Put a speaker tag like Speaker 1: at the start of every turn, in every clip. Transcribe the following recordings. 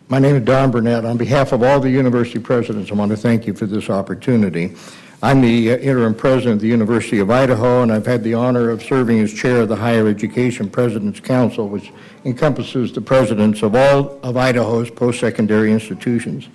Speaker 1: My name is Don Burnett. On behalf of all the university presidents, I want to thank you for this opportunity. I'm the interim president of the University of Idaho, and I've had the honor of serving as chair of the Higher Education President's Council, which encompasses the presidents of all of Idaho's post-secondary institutions.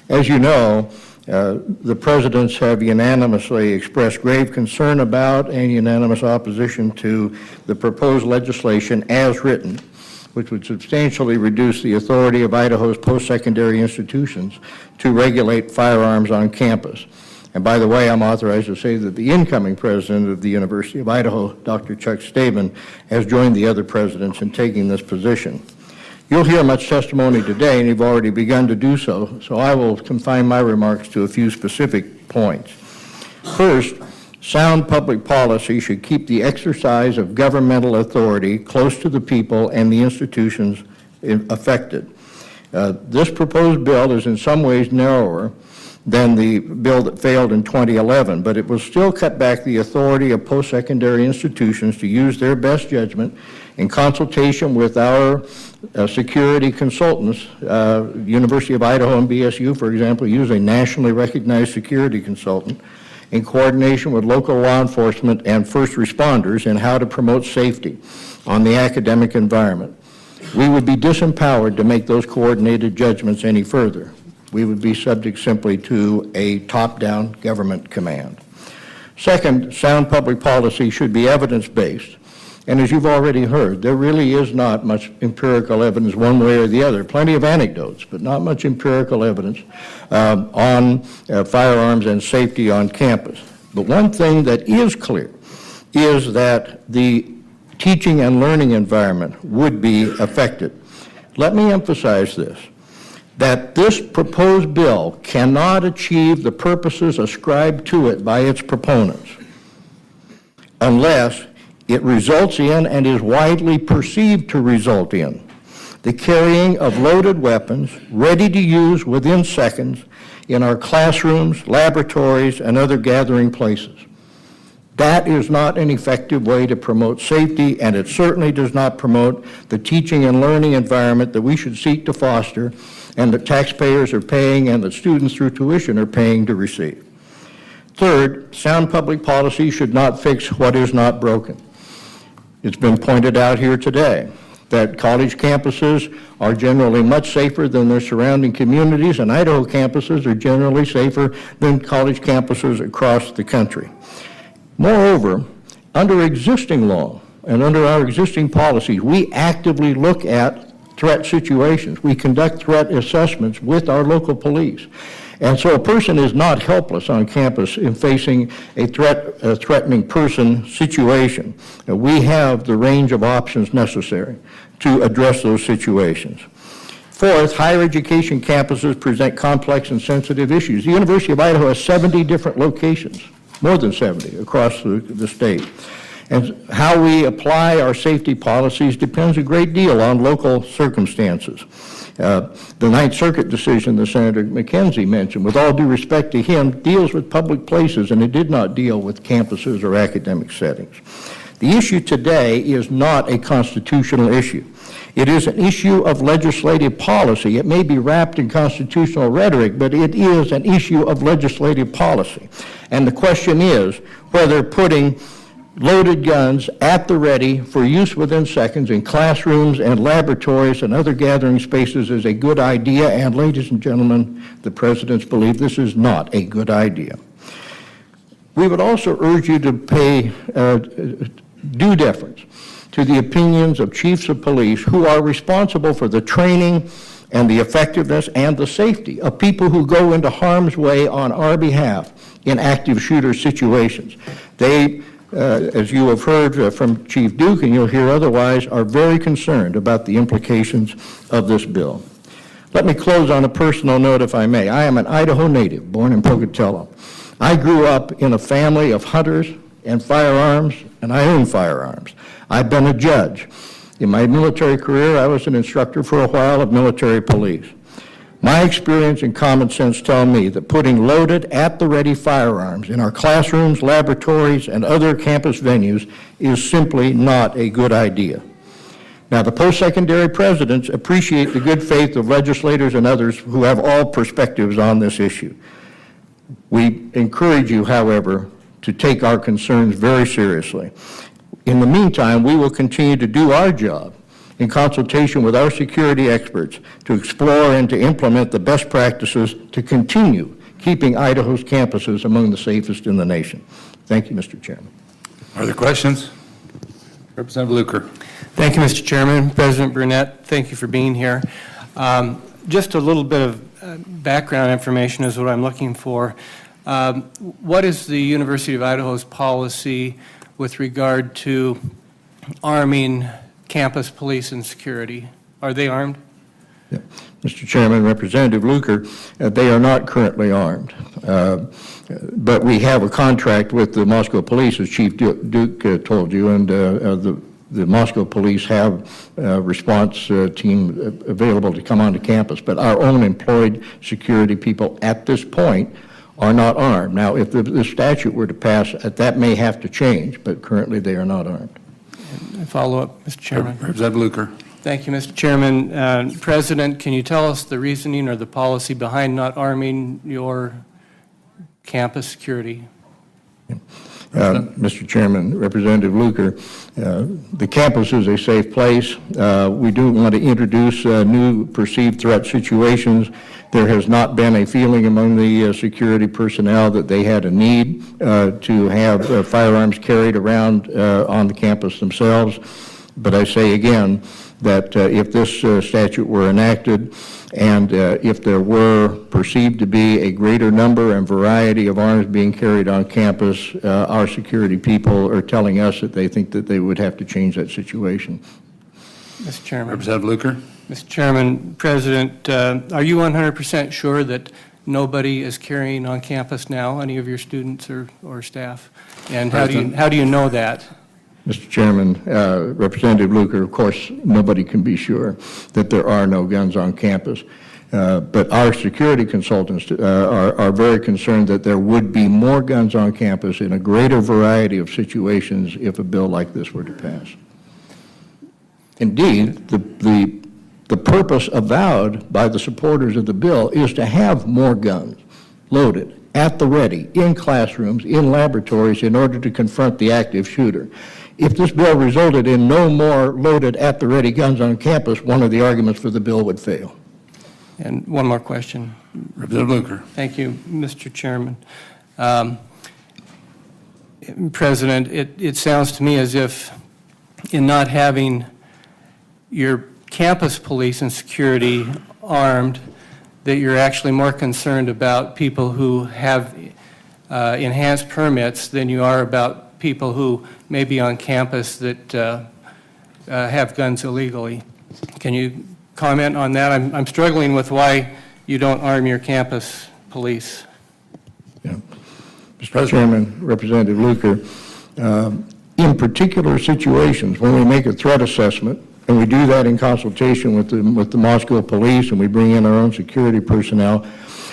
Speaker 1: As you know, the presidents have unanimously expressed grave concern about and unanimous opposition to the proposed legislation as written, which would substantially reduce the authority of Idaho's post-secondary institutions to regulate firearms on campus. And by the way, I'm authorized to say that the incoming president of the University of Idaho, Dr. Chuck Staben, has joined the other presidents in taking this position. You'll hear much testimony today, and you've already begun to do so, so I will confine my remarks to a few specific points. First, sound public policy should keep the exercise of governmental authority close to the people and the institutions affected. This proposed bill is in some ways narrower than the bill that failed in 2011, but it will still cut back the authority of post-secondary institutions to use their best judgment in consultation with our security consultants. University of Idaho and BSU, for example, use a nationally recognized security consultant in coordination with local law enforcement and first responders in how to promote safety on the academic environment. We would be disempowered to make those coordinated judgments any further. We would be subject simply to a top-down government command. Second, sound public policy should be evidence-based. And as you've already heard, there really is not much empirical evidence one way or the other. Plenty of anecdotes, but not much empirical evidence on firearms and safety on campus. But one thing that is clear is that the teaching and learning environment would be affected. Let me emphasize this, that this proposed bill cannot achieve the purposes ascribed to it by its proponents unless it results in and is widely perceived to result in the carrying of loaded weapons ready to use within seconds in our classrooms, laboratories, and other gathering places. That is not an effective way to promote safety, and it certainly does not promote the teaching and learning environment that we should seek to foster and that taxpayers are paying and that students through tuition are paying to receive. Third, sound public policy should not fix what is not broken. It's been pointed out here today that college campuses are generally much safer than their surrounding communities, and Idaho campuses are generally safer than college campuses across the country. Moreover, under existing law and under our existing policies, we actively look at threat situations. We conduct threat assessments with our local police. And so a person is not helpless on campus in facing a threatening person situation. We have the range of options necessary to address those situations. Fourth, higher education campuses present complex and sensitive issues. The University of Idaho has 70 different locations, more than 70 across the state. And how we apply our safety policies depends a great deal on local circumstances. The Ninth Circuit decision that Senator McKenzie mentioned, with all due respect to him, deals with public places, and it did not deal with campuses or academic settings. The issue today is not a constitutional issue. It is an issue of legislative policy. It may be wrapped in constitutional rhetoric, but it is an issue of legislative policy. And the question is whether putting loaded guns at the ready for use within seconds in classrooms and laboratories and other gathering spaces is a good idea, and ladies and gentlemen, the presidents believe this is not a good idea. We would also urge you to pay due deference to the opinions of chiefs of police who are responsible for the training and the effectiveness and the safety of people who go into harm's way on our behalf in active shooter situations. They, as you have heard from Chief Duke, and you'll hear otherwise, are very concerned about the implications of this bill. Let me close on a personal note, if I may. I am an Idaho native, born in Pocatello. I grew up in a family of hunters and firearms, and I own firearms. I've been a judge. In my military career, I was an instructor for a while of military police. My experience and common sense tell me that putting loaded at-the-ready firearms in our classrooms, laboratories, and other campus venues is simply not a good idea. Now, the post-secondary presidents appreciate the good faith of legislators and others who have all perspectives on this issue. We encourage you, however, to take our concerns very seriously. In the meantime, we will continue to do our job in consultation with our security experts to explore and to implement the best practices to continue keeping Idaho's campuses among the safest in the nation. Thank you, Mr. Chairman.
Speaker 2: Are there questions? Representative Luker.
Speaker 3: Thank you, Mr. Chairman. President Burnett, thank you for being here. Just a little bit of background information is what I'm looking for. What is the University of Idaho's policy with regard to arming campus police and security? Are they armed?
Speaker 1: Yeah. Mr. Chairman, Representative Luker, they are not currently armed. But we have a contract with the Moscow Police, as Chief Duke told you, and the Moscow Police have a response team available to come onto campus. But our own employed security people at this point are not armed. Now, if the statute were to pass, that may have to change, but currently they are not armed.
Speaker 3: Follow up, Mr. Chairman.
Speaker 2: Representative Luker.
Speaker 3: Thank you, Mr. Chairman. President, can you tell us the reasoning or the policy behind not arming your campus security?
Speaker 1: Mr. Chairman, Representative Luker, the campus is a safe place. We do want to introduce new perceived threat situations. There has not been a feeling among the security personnel that they had a need to have firearms carried around on the campus themselves. But I say again that if this statute were enacted and if there were perceived to be a greater number and variety of arms being carried on campus, our security people are telling us that they think that they would have to change that situation.
Speaker 3: Mr. Chairman.
Speaker 2: Representative Luker.
Speaker 3: Mr. Chairman, President, are you 100% sure that nobody is carrying on campus now, any of your students or staff? And how do you know that?
Speaker 1: Mr. Chairman, Representative Luker, of course, nobody can be sure that there are no guns on campus. But our security consultants are very concerned that there would be more guns on campus in a greater variety of situations if a bill like this were to pass. Indeed, the purpose avowed by the supporters of the bill is to have more guns loaded at the ready, in classrooms, in laboratories, in order to confront the active shooter. If this bill resulted in no more loaded at the ready guns on campus, one of the arguments for the bill would fail.
Speaker 3: And one more question.
Speaker 2: Representative Luker.
Speaker 3: Thank you, Mr. Chairman. President, it sounds to me as if in not having your campus police and security armed, that you're actually more concerned about people who have enhanced permits than you are about people who may be on campus that have guns illegally. Can you comment on that? I'm struggling with why you don't arm your campus police.
Speaker 1: Yeah. Mr. Chairman, Representative Luker, in particular situations when we make a threat assessment, and we do that in consultation with the Moscow Police, and we bring in our own security personnel,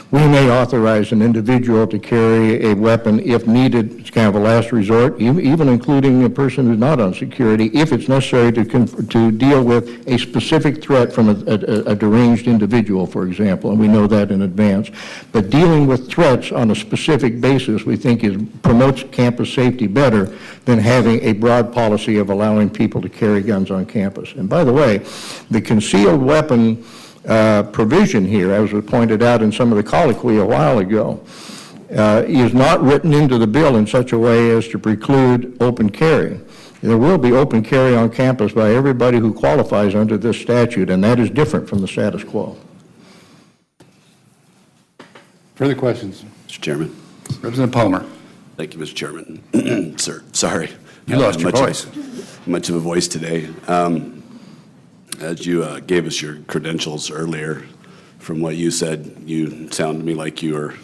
Speaker 1: we may authorize an individual to carry a weapon if needed. It's kind of a last resort, even including a person who's not on security, if it's necessary to deal with a specific threat from a deranged individual, for example, and we know that in advance. But dealing with threats on a specific basis, we think promotes campus safety better than having a broad policy of allowing people to carry guns on campus. And by the way, the concealed weapon provision here, as was pointed out in some of the colloquy a while ago, is not written into the bill in such a way as to preclude open carry. There will be open carry on campus by everybody who qualifies under this statute, and that is different from the status quo.
Speaker 2: Further questions?
Speaker 4: Mr. Chairman.
Speaker 2: Representative Palmer.
Speaker 4: Thank you, Mr. Chairman. Sir, sorry.
Speaker 2: You lost your voice.
Speaker 4: Much of a voice today. As you gave us your credentials earlier, from what you said, you sound to me like you are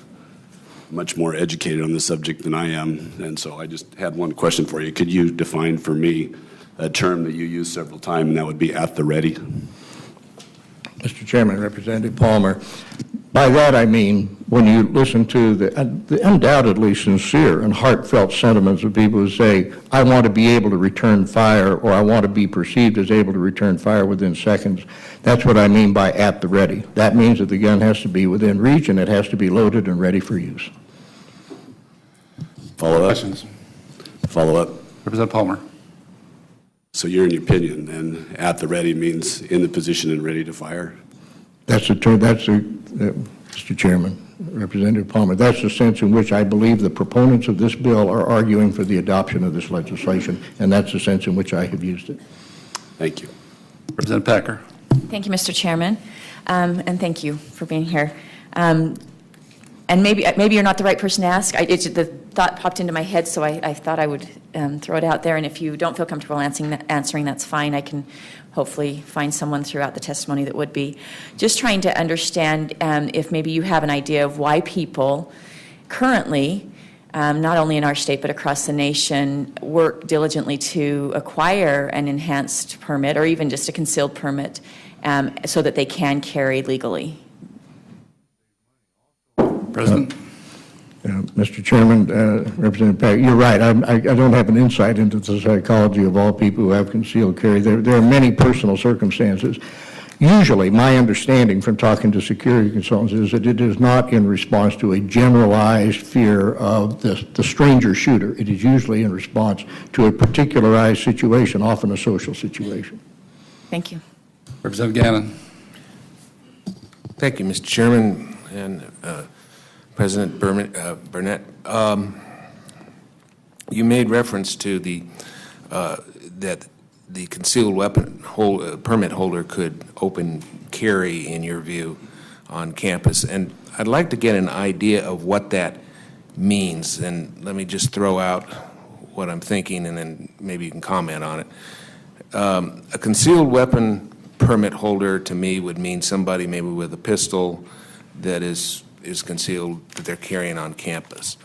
Speaker 4: much more educated on the subject than I am. And so I just had one question for you. Could you define for me a term that you use several times, and that would be at the ready?
Speaker 1: Mr. Chairman, Representative Palmer, By that I mean, when you listen to the undoubtedly sincere and heartfelt sentiments of people who say, I want to be able to return fire, or I want to be perceived as able to return fire within seconds, that's what I mean by at the ready. That means that the gun has to be within reach and it has to be loaded and ready for use.
Speaker 4: Follow up?
Speaker 2: Questions?
Speaker 4: Follow up?
Speaker 2: Representative Palmer.
Speaker 4: So you're in your opinion, then at the ready means in the position and ready to fire?
Speaker 1: That's the term, Mr. Chairman, Representative Palmer, that's the sense in which I believe the proponents of this bill are arguing for the adoption of this legislation, and that's the sense in which I have used it.
Speaker 4: Thank you.
Speaker 2: Representative Packer.
Speaker 5: Thank you, Mr. Chairman, and thank you for being here. And maybe you're not the right person to ask. The thought popped into my head, so I thought I would throw it out there. And if you don't feel comfortable answering, that's fine. I can hopefully find someone throughout the testimony that would be. Just trying to understand if maybe you have an idea of why people currently, not only in our state but across the nation, work diligently to acquire an enhanced permit or even just a concealed permit so that they can carry legally.
Speaker 2: President.
Speaker 1: Mr. Chairman, Representative Pack, you're right. I don't have an insight into the psychology of all people who have concealed carry. There are many personal circumstances. Usually, my understanding from talking to security consultants is that it is not in response to a generalized fear of the stranger shooter. It is usually in response to a particularized situation, often a social situation.
Speaker 5: Thank you.
Speaker 2: Representative Gannon.
Speaker 6: Thank you, Mr. Chairman and President Burnett. You made reference to that the concealed weapon permit holder could open carry, in your view, on campus. And I'd like to get an idea of what that means. And let me just throw out what I'm thinking, and then maybe you can comment on it. A concealed weapon permit holder, to me, would mean somebody maybe with a pistol that is concealed, that they're carrying on campus.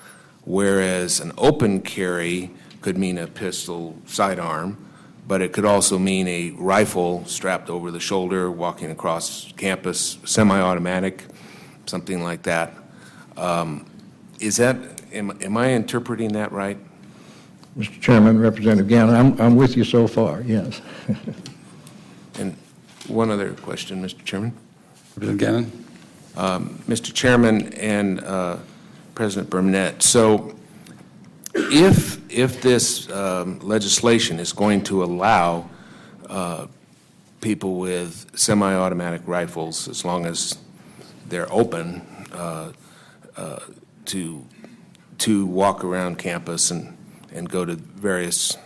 Speaker 6: Whereas an open carry could mean a pistol sidearm, but it could also mean a rifle strapped over the shoulder, walking across campus, semi-automatic, something like that. Am I interpreting that right?
Speaker 1: Mr. Chairman, Representative Gannon, I'm with you so far, yes.
Speaker 6: And one other question, Mr. Chairman.
Speaker 2: Representative Gannon.
Speaker 6: Mr. Chairman and President Burnett, so if this legislation is going to allow people with semi-automatic rifles, as long as they're open, to walk around campus and go to various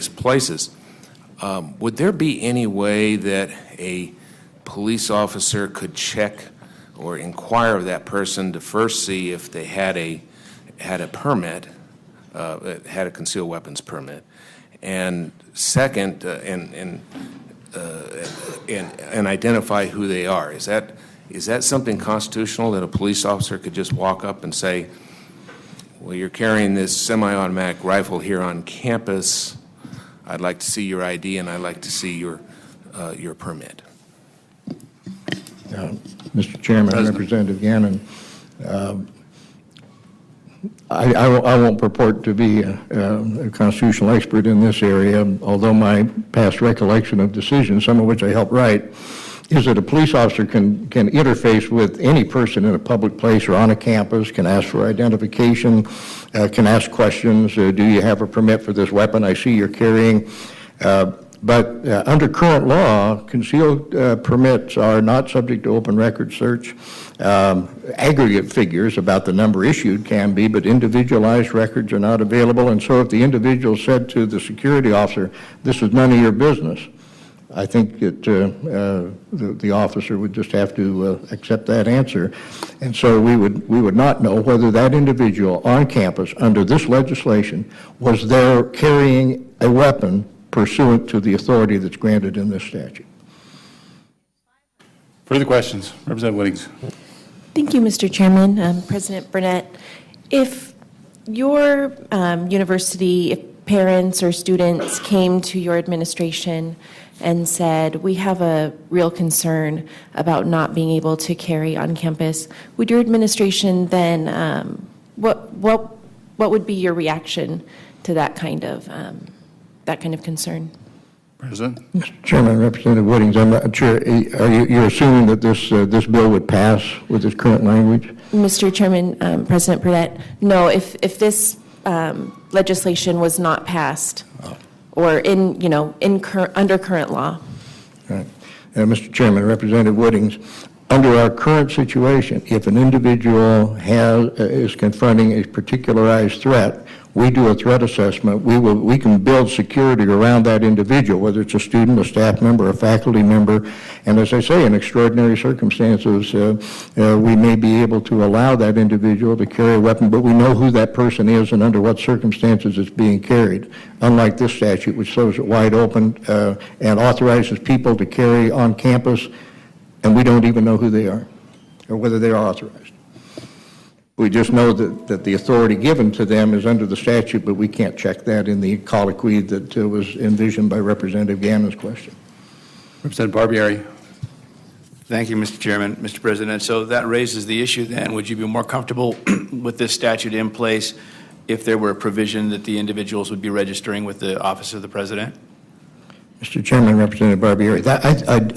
Speaker 6: places, would there be any way that a police officer could check or inquire of that person to first see if they had a permit, had a concealed weapons permit, and second, and identify who they are? Is that something constitutional that a police officer could just walk up and say, well, you're carrying this semi-automatic rifle here on campus, I'd like to see your ID and I'd like to see your permit?
Speaker 1: Mr. Chairman,
Speaker 2: President.
Speaker 1: Representative Gannon, I won't purport to be a constitutional expert in this area, although my past recollection of decisions, some of which I helped write, is that a police officer can interface with any person in a public place or on a campus, can ask for identification, can ask questions, do you have a permit for this weapon I see you're carrying? But under current law, concealed permits are not subject to open record search. Aggregate figures about the number issued can be, but individualized records are not available. And so if the individual said to the security officer, this is none of your business, I think that the officer would just have to accept that answer. And so we would not know whether that individual on campus under this legislation was there carrying a weapon pursuant to the authority that's granted in this statute.
Speaker 2: Further questions? Representative Whittings.
Speaker 7: Thank you, Mr. Chairman. President Burnett, if your university, if parents or students came to your administration and said, we have a real concern about not being able to carry on campus, would your administration then, what would be your reaction to that kind of concern?
Speaker 2: President?
Speaker 1: Mr. Chairman, Representative Woodings, I'm not sure, you're assuming that this bill would pass with its current language?
Speaker 7: Mr. Chairman, President Burnett, no, if this legislation was not passed or under current law.
Speaker 1: Right. Mr. Chairman, Representative Woodings, under our current situation, if an individual is confronting a particularized threat, we do a threat assessment. We can build security around that individual, whether it's a student, a staff member, a faculty member, and as I say, in extraordinary circumstances, we may be able to allow that individual to carry a weapon, but we know who that person is and under what circumstances it's being carried, unlike this statute, which throws it wide open and authorizes people to carry on campus, and we don't even know who they are or whether they are authorized. We just know that the authority given to them is under the statute, but we can't check that in the colloquy that was envisioned by Representative Gannon's question.
Speaker 2: Representative Barbieri.
Speaker 8: Thank you, Mr. Chairman. Mr. President, so that raises the issue then. Would you be more comfortable with this statute in place if there were a provision that the individuals would be registering with the Office of the President?
Speaker 1: Mr. Chairman, Representative Barbieri,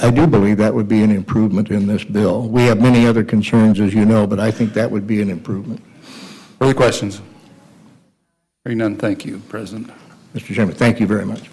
Speaker 1: I do believe that would be an improvement in this bill. We have many other concerns, as you know, but I think that would be an improvement.
Speaker 2: Further questions? Hearing none, thank you, President.
Speaker 1: Mr. Chairman, thank you very much.